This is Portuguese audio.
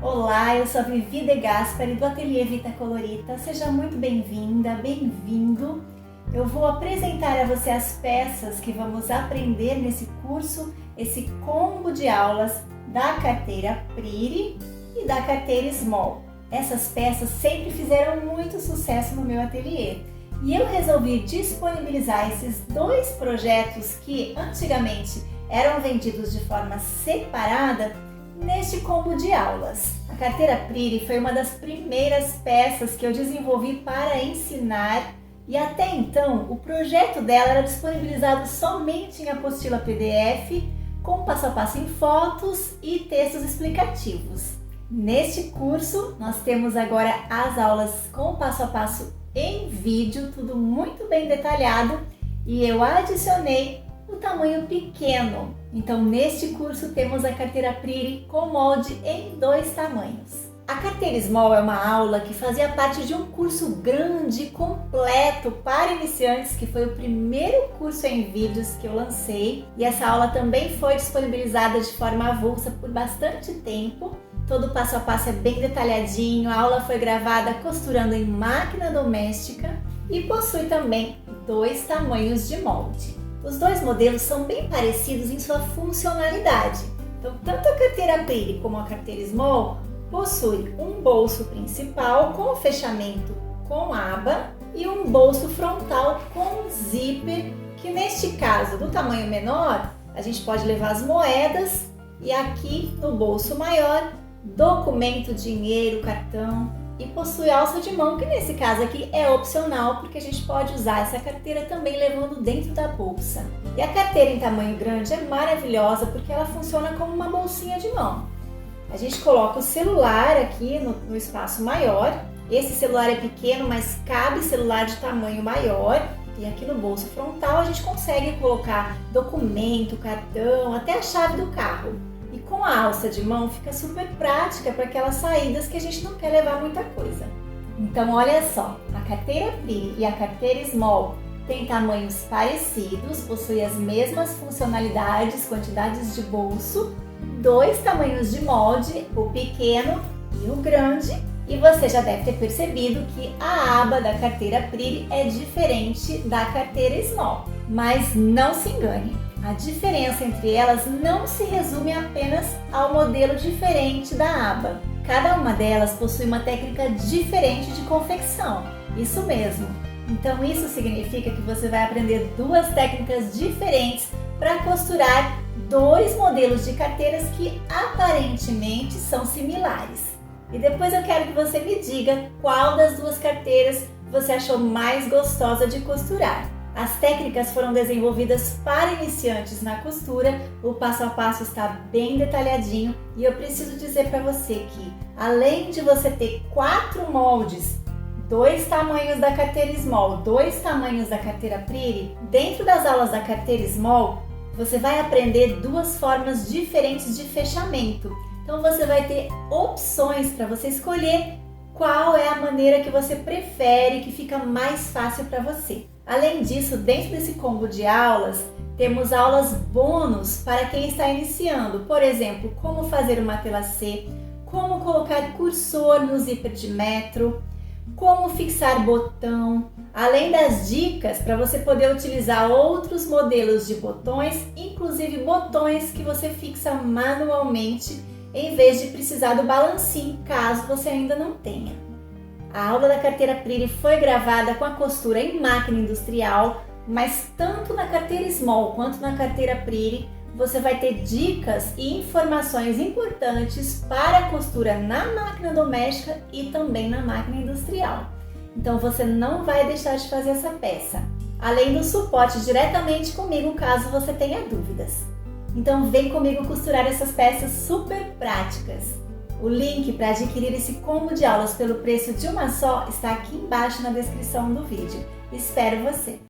Olá, eu sou a Vivi De Gaspari do Ateliê Vita Colorita. Seja muito bem-vinda, bem-vindo. Eu vou apresentar a você as peças que vamos aprender nesse curso, esse combo de aulas da carteira Priri e da carteira Small. Essas peças sempre fizeram muito sucesso no meu ateliê e eu resolvi disponibilizar esses dois projetos que antigamente eram vendidos de forma separada neste combo de aulas. A carteira Priri foi uma das primeiras peças que eu desenvolvi para ensinar e até então o projeto dela era disponibilizado somente em apostila PDF com passo a passo em fotos e textos explicativos. Neste curso nós temos agora as aulas com passo a passo em vídeo, tudo muito bem detalhado, e eu adicionei o tamanho pequeno. Então neste curso temos a carteira Priri com molde em 2 tamanhos. A carteira Small é uma aula que fazia parte de um curso grande, completo para iniciantes, que foi o primeiro curso em vídeos que eu lancei, e essa aula também foi disponibilizada de forma avulsa por bastante tempo. Todo o passo a passo é bem detalhadinho, a aula foi gravada costurando em máquina doméstica e possui também 2 tamanhos de molde. Os dois modelos são bem parecidos em sua funcionalidade. Então, tanto a carteira Priri como a carteira Small possui um bolso principal com fechamento com aba e um bolso frontal com zíper, que neste caso, do tamanho menor, a gente pode levar as moedas, e aqui no bolso maior, documento, dinheiro, cartão, e possui alça de mão, que nesse caso aqui é opcional, porque a gente pode usar essa carteira também levando dentro da bolsa. E a carteira em tamanho grande é maravilhosa porque ela funciona como uma bolsinha de mão. A gente coloca o celular aqui no espaço maior. Esse celular é pequeno, mas cabe celular de tamanho maior. E aqui no bolso frontal a gente consegue colocar documento, cartão, até a chave do carro. E com a alça de mão fica super prática para aquelas saídas que a gente não quer levar muita coisa. Então olha só, a carteira Priri e a carteira Small têm tamanhos parecidos, possuem as mesmas funcionalidades, quantidades de bolso, 2 tamanhos de molde, o pequeno e o grande. E você já deve ter percebido que a aba da carteira Priri é diferente da carteira Small. Mas não se engane, a diferença entre elas não se resume apenas ao modelo diferente da aba. Cada uma delas possui uma técnica diferente de confecção, isso mesmo. Então isso significa que você vai aprender 2 técnicas diferentes para costurar 2 modelos de carteiras que aparentemente são similares. E depois eu quero que você me diga qual das 2 carteiras você achou mais gostosa de costurar. As técnicas foram desenvolvidas para iniciantes na costura, o passo a passo está bem detalhadinho, e eu preciso dizer para você que, além de você ter 4 moldes, 2 tamanhos da carteira Small, 2 tamanhos da carteira Priri, dentro das aulas da carteira Small, você vai aprender 2 formas diferentes de fechamento. Então você vai ter opções para você escolher qual é a maneira que você prefere, que fica mais fácil para você. Além disso, dentro desse combo de aulas, temos aulas bônus para quem está iniciando. Por exemplo, como fazer uma tela C, como colocar cursor no zíper de metro, como fixar botão, além das dicas para você poder utilizar outros modelos de botões, inclusive botões que você fixa manualmente, em vez de precisar do balancim, caso você ainda não tenha. A aula da carteira Priri foi gravada com a costura em máquina industrial, mas tanto na carteira Small quanto na carteira Priri você vai ter dicas e informações importantes para a costura na máquina doméstica e também na máquina industrial. Então você não vai deixar de fazer essa peça, além do suporte diretamente comigo caso você tenha dúvidas. Então vem comigo costurar essas peças super práticas. O link para adquirir esse combo de aulas pelo preço de uma só está aqui embaixo na descrição do vídeo. Espero você!